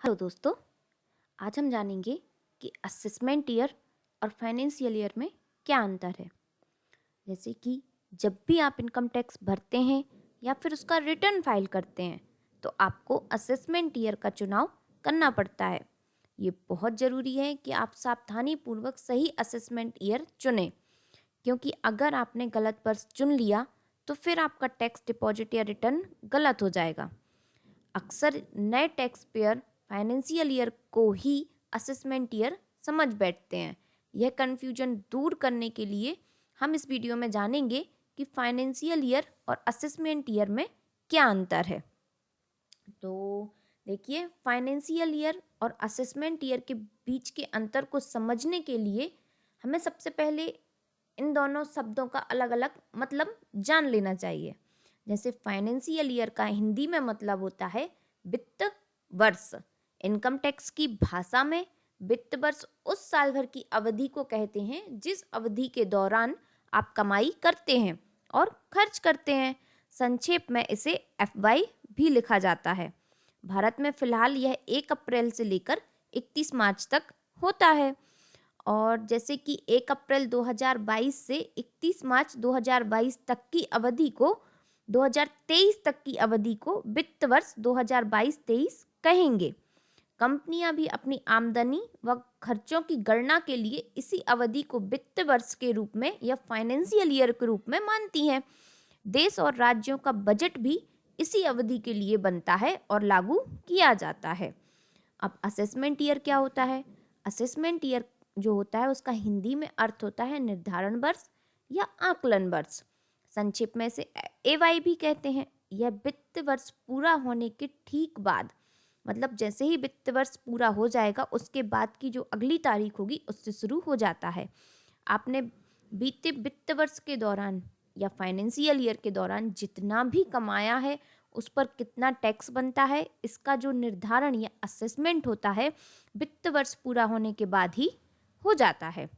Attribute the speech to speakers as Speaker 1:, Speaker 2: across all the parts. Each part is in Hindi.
Speaker 1: हेलो दोस्तों, आज हम जानेंगे कि असेसमेंट ईयर और फाइनेंशियल ईयर में क्या अंतर है। जैसे कि जब भी आप इनकम टैक्स भरते हैं या फिर उसका रिटर्न फाइल करते हैं तो आपको असेसमेंट ईयर का चुनाव करना पड़ता है। ये बहुत ज़रूरी है कि आप सावधानीपूर्वक सही असेसमेंट ईयर चुनें, क्योंकि अगर आपने गलत वर्ष चुन लिया तो फिर आपका टैक्स डिपॉजिट या रिटर्न गलत हो जाएगा। अक्सर नए टैक्स पेयर फाइनेंशियल ईयर को ही असेसमेंट ईयर समझ बैठते हैं। यह कन्फ्यूजन दूर करने के लिए हम इस वीडियो में जानेंगे कि फाइनेंशियल ईयर और असेसमेंट ईयर में क्या अंतर है। तो देखिए, फाइनेंशियल ईयर और असेसमेंट ईयर के बीच के अंतर को समझने के लिए हमें सबसे पहले इन दोनों शब्दों का अलग अलग मतलब जान लेना चाहिए। जैसे फाइनेंशियल ईयर का हिंदी में मतलब होता है वित्त वर्ष। इनकम टैक्स की भाषा में वित्त वर्ष उस साल भर की अवधि को कहते हैं जिस अवधि के दौरान आप कमाई करते हैं और खर्च करते हैं। संक्षेप में इसे एफवाई भी लिखा जाता है। भारत में फिलहाल यह 1 अप्रैल से लेकर 31 मार्च तक होता है। और जैसे कि 1 अप्रैल 2022 से 31 मार्च 2022 तक की अवधि को 2023 तक की अवधि को वित्त वर्ष 2022-23 कहेंगे। कंपनियां भी अपनी आमदनी व खर्चों की गणना के लिए इसी अवधि को वित्त वर्ष के रूप में या फाइनेंशियल ईयर के रूप में मानती हैं। देश और राज्यों का बजट भी इसी अवधि के लिए बनता है और लागू किया जाता है। अब असेसमेंट ईयर क्या होता है? असेसमेंट ईयर जो होता है उसका हिंदी में अर्थ होता है निर्धारण वर्ष या आकलन वर्ष। संक्षिप्त में इसे एवाई भी कहते हैं। यह वित्त वर्ष पूरा होने के ठीक बाद, मतलब जैसे ही वित्त वर्ष पूरा हो जाएगा उसके बाद की जो अगली तारीख होगी उससे शुरू हो जाता है। आपने बीते वित्त वर्ष के दौरान या फाइनेंशियल ईयर के दौरान जितना भी कमाया है उस पर कितना टैक्स बनता है, इसका जो निर्धारण या असेसमेंट होता है वित्त वर्ष पूरा होने के बाद ही हो जाता है।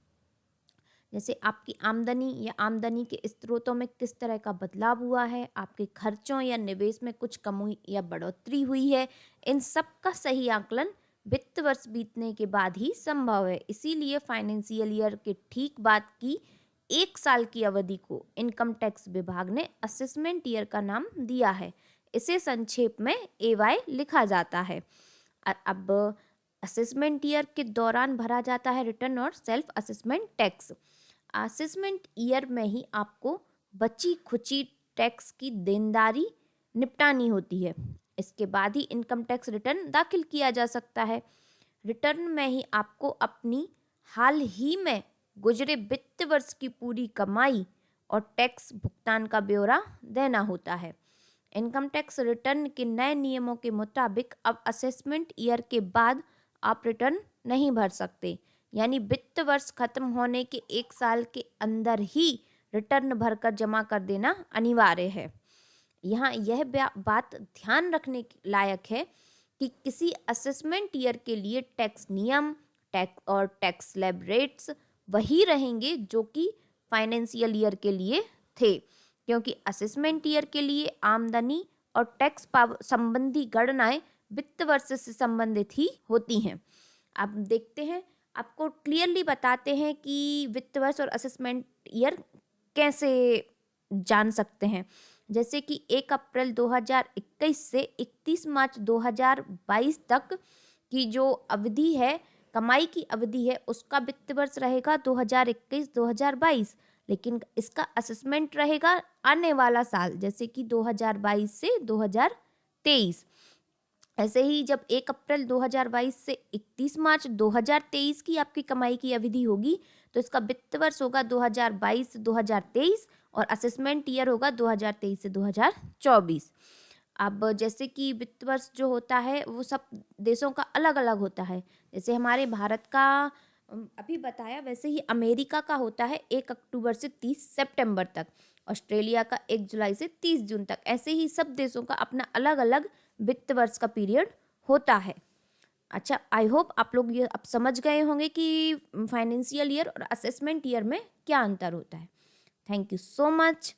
Speaker 1: जैसे आपकी आमदनी या आमदनी के स्रोतों में किस तरह का बदलाव हुआ है, आपके खर्चों या निवेश में कुछ कमी या बढ़ोतरी हुई है, इन सब का सही आकलन वित्त वर्ष बीतने के बाद ही संभव है। इसीलिए फाइनेंशियल ईयर के ठीक बाद की 1 साल की अवधि को इनकम टैक्स विभाग ने असेसमेंट ईयर का नाम दिया है। इसे संक्षेप में एवाई लिखा जाता है। अब असेसमेंट ईयर के दौरान भरा जाता है रिटर्न और self assessment tax. Assessment year में ही आपको बची खुची टैक्स की देनदारी निपटानी होती है। इसके बाद ही इनकम टैक्स रिटर्न दाखिल किया जा सकता है। रिटर्न में ही आपको अपनी हाल ही में गुजरे वित्त वर्ष की पूरी कमाई और टैक्स भुगतान का ब्यौरा देना होता है। इनकम टैक्स रिटर्न के नए नियमों के मुताबिक अब असेसमेंट ईयर के बाद आप रिटर्न नहीं भर सकते, यानी वित्त वर्ष खत्म होने के 1 साल के अंदर ही रिटर्न भरकर जमा कर देना अनिवार्य है। यहाँ यह बात ध्यान रखने लायक है कि किसी असेसमेंट ईयर के लिए टैक्स नियम, टैक्स और टैक्स स्लैब रेट्स वही रहेंगे जो कि फाइनेंशियल ईयर के लिए थे, क्योंकि असेसमेंट ईयर के लिए आमदनी और टैक्स संबंधी गणनाएं वित्त वर्ष से संबंधित ही होती हैं। अब देखते हैं, आपको क्लियरली बताते हैं कि वित्त वर्ष और असेसमेंट ईयर कैसे जान सकते हैं। जैसे कि 1 अप्रैल 2021 से 31 मार्च 2022 तक की जो अवधि है, कमाई की अवधि है, उसका वित्त वर्ष रहेगा 2021-2022, लेकिन इसका असेसमेंट रहेगा आने वाला साल, जैसे कि 2022 से 2023। ऐसे ही जब 1 अप्रैल 2022 से 31 मार्च 2023 की आपकी कमाई की अवधि होगी तो इसका वित्त वर्ष होगा 2022 से 2023 और असेसमेंट ईयर होगा 2023 से 2024। अब जैसे कि वित्त वर्ष जो होता है वो सब देशों का अलग अलग होता है। जैसे हमारे भारत का अभी बताया, वैसे ही अमेरिका का होता है 1 अक्टूबर से 30 सितंबर तक, ऑस्ट्रेलिया का 1 जुलाई से 30 जून तक। ऐसे ही सब देशों का अपना अलग अलग वित्त वर्ष का पीरियड होता है। अच्छा, आई होप आप लोग ये अब समझ गए होंगे कि फाइनेंशियल ईयर और असेसमेंट ईयर में क्या अंतर होता है। Thank you so much.